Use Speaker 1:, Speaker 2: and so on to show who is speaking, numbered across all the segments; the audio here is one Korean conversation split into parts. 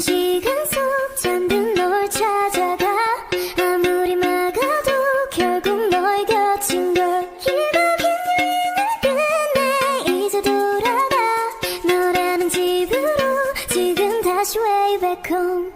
Speaker 1: 시간 속 잠든 널 찾아가 아무리 막아도 결국 너의 곁인 걸 길고 긴 여행을 끝내 이제 돌아가 너라는 집으로 지금 다시 way back home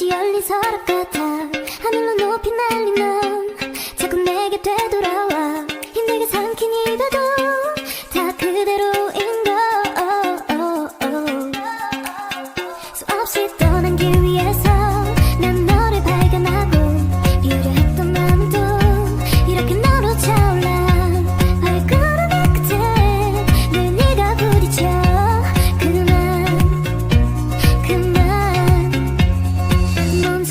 Speaker 1: 열린 서랍 같아 하늘로 높이 날리면 자꾸 내게 되돌아와 힘들게 삼킨 입에도 다 그대로인 걸 수없이 떠난 길 위에서 난 너를 발견하고 비우려 했던 마음도 이렇게 너로 차올라 발걸음의 끝에 늘 네가 부딪혀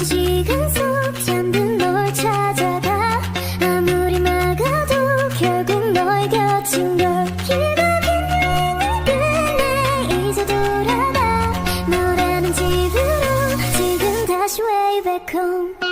Speaker 1: 시간 속 잠든 널 찾아가 아무리 막아도 결국 너의 곁인 걸 길고 긴 여행을 끝내 이제 돌아가 너라는 집으로 지금 다시 way back home